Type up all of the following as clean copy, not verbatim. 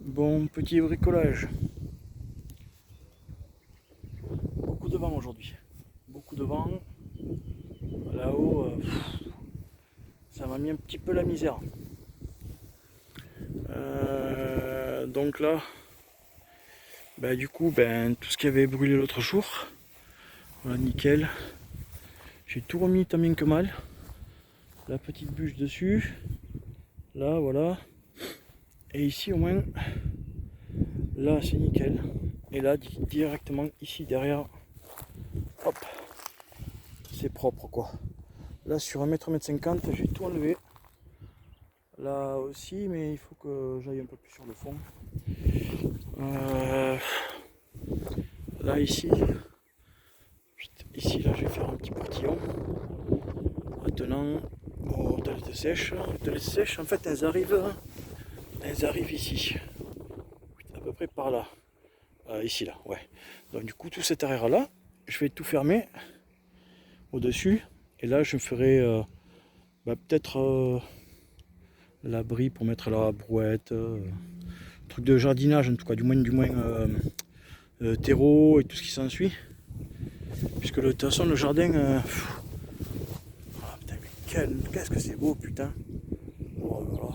Bon, petit bricolage. Beaucoup de vent aujourd'hui. Beaucoup de vent. Là-haut, ça m'a mis un petit peu la misère. Donc là, du coup, tout ce qui avait brûlé l'autre jour, voilà, nickel. J'ai tout remis tant bien que mal. La petite bûche dessus. Là, voilà. Et ici, au moins, là, c'est nickel. Et là, directement ici, derrière, hop, c'est propre, quoi. Là, sur 1 m, 50 j'ai tout enlevé. Là aussi, mais il faut que j'aille un peu plus sur le fond. Là, ici, là, je vais faire un petit portillon. Maintenant, aux toilettes sèches. Les toilettes sèches, en fait, elles arrivent ici. À peu près par là. Ici, là, ouais. Donc, du coup, tout cet arrière-là, je vais tout fermer au-dessus. Et là, je ferai peut-être l'abri pour mettre la brouette. Truc de jardinage, en tout cas, du moins terreau et tout ce qui s'ensuit. Puisque de toute façon, le jardin. Putain, mais qu'est-ce que c'est beau, putain! Oh là là.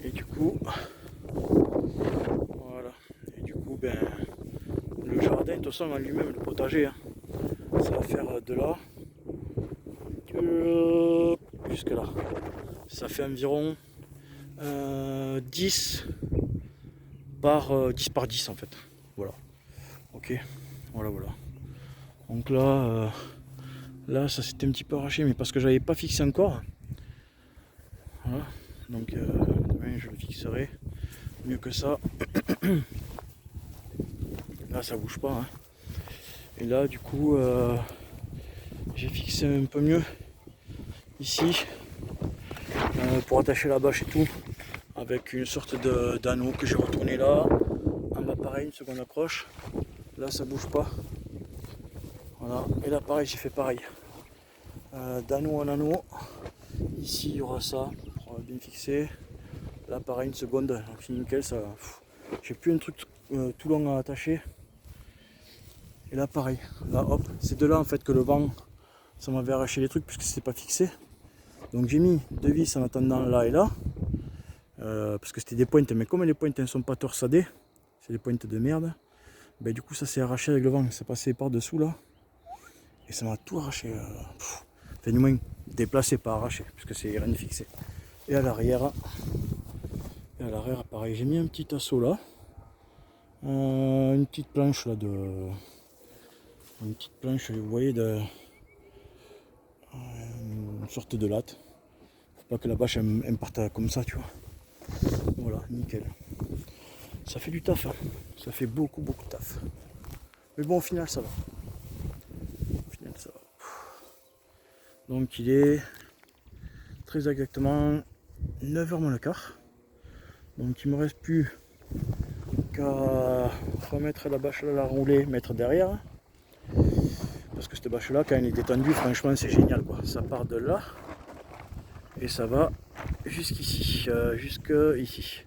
Et du coup, voilà. Et du coup, le jardin, de toute façon, en lui-même, le potager, hein, ça va faire de là jusque là. Ça fait environ 10 par 10 en fait. Voilà. Ok. Voilà. Donc là, ça s'était un petit peu arraché, mais parce que j'avais pas fixé encore. Voilà. Donc demain, je le fixerai mieux que ça. Là, ça bouge pas. Hein. Et là, du coup, j'ai fixé un peu mieux ici pour attacher la bâche et tout, avec une sorte d'anneau que j'ai retourné là. En bas, pareil, une seconde accroche. Là, ça bouge pas. Voilà. Et là, pareil, j'ai fait pareil. D'anneau en anneau. Ici, il y aura ça pour bien fixer. Là, pareil, une seconde. Donc, c'est nickel. Ça. J'ai plus un truc tout long à attacher. Et là, pareil. Là, hop. C'est de là en fait que le vent, ça m'avait arraché les trucs puisque c'était pas fixé. Donc, j'ai mis 2 vis en attendant là et là. Parce que c'était des pointes, mais comme les pointes ne sont pas torsadées, c'est des pointes de merde. Du coup, ça s'est arraché avec le vent. Ça passait par dessous là. Et ça m'a tout arraché. Enfin, du moins déplacé, pas arraché, puisque c'est rien de fixé. Et à l'arrière, pareil, j'ai mis un petit assaut là. Une petite planche là une petite planche, vous voyez, une sorte de latte. Faut pas que la bâche elle parte comme ça, tu vois. Voilà, nickel. Ça fait du taf, hein. Ça fait beaucoup de taf. Mais bon, au final, ça va. Donc il est très exactement 9h moins le quart. Donc il me reste plus qu'à remettre la bâche là, la rouler, mettre derrière. Parce que cette bâche là, quand elle est détendue, franchement c'est génial quoi. Ça part de là et ça va jusqu'ici, jusque ici.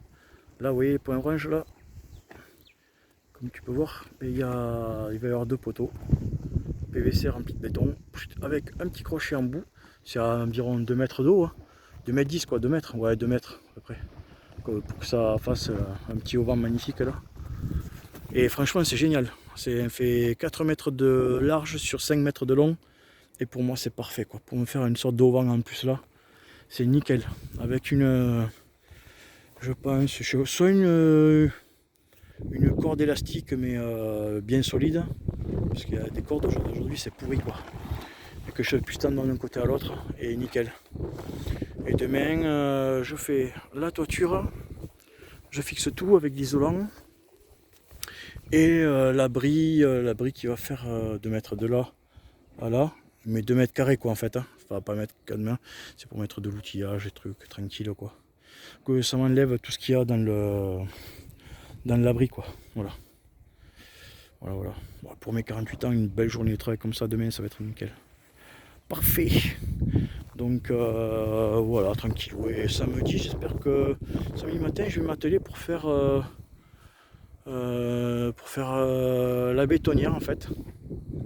Là vous voyez les points orange là. Comme tu peux voir, il va y avoir 2 poteaux. PVC rempli de béton, avec un petit crochet en bout. C'est à environ 2 mètres d'eau. Hein. 2 m 10 quoi, 2 mètres, ouais 2 mètres à peu près. Pour que ça fasse un petit auvent magnifique là. Et franchement c'est génial. C'est fait 4 mètres de large sur 5 mètres de long. Et pour moi c'est parfait quoi. Pour me faire une sorte d'auvent en plus là, c'est nickel. Avec une, je pense, soit une corde élastique mais bien solide. Parce qu'il y a des cordes aujourd'hui c'est pourri quoi. Et que je puisse tendre d'un côté à l'autre et nickel. Et demain je fais la toiture, je fixe tout avec l'isolant. Et l'abri qui va faire 2 mètres de là à là, mais 2 mètres carrés quoi en fait. Hein. Enfin, pas mettre 4 mains, c'est pour mettre de l'outillage et trucs tranquille quoi. Que ça m'enlève tout ce qu'il y a dans l'abri quoi. Voilà. Bon, pour mes 48 ans, une belle journée de travail comme ça demain, ça va être nickel. Parfait. Donc voilà, tranquille. Et samedi, j'espère que samedi matin, je vais m'atteler pour faire la bétonnière en fait.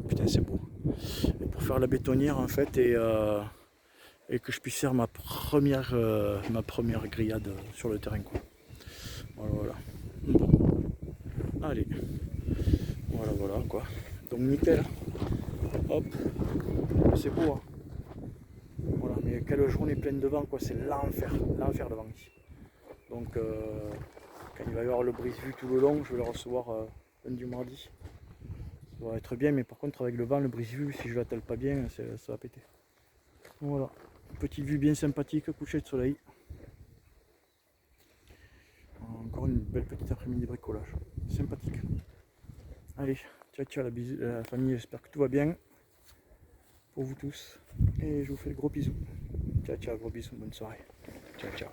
Putain, c'est beau. Et pour faire la bétonnière en fait et que je puisse faire ma première grillade sur le terrain quoi. Voilà. Bon. Allez. Voilà quoi. Donc nickel. Hop. C'est beau hein. Voilà, mais quelle journée pleine de vent quoi, c'est l'enfer de vent ici. Donc quand il va y avoir le brise-vue tout le long, je vais le recevoir lundi ou mardi. Ça va être bien, mais par contre avec le vent, le brise-vue, si je l'attelle pas bien, ça va péter. Voilà, petite vue bien sympathique, coucher de soleil. Encore une belle petite après-midi de bricolage, sympathique. Allez, ciao la famille, j'espère que tout va bien pour vous tous. Et je vous fais de gros bisous. Ciao, gros bisous, bonne soirée. Ciao.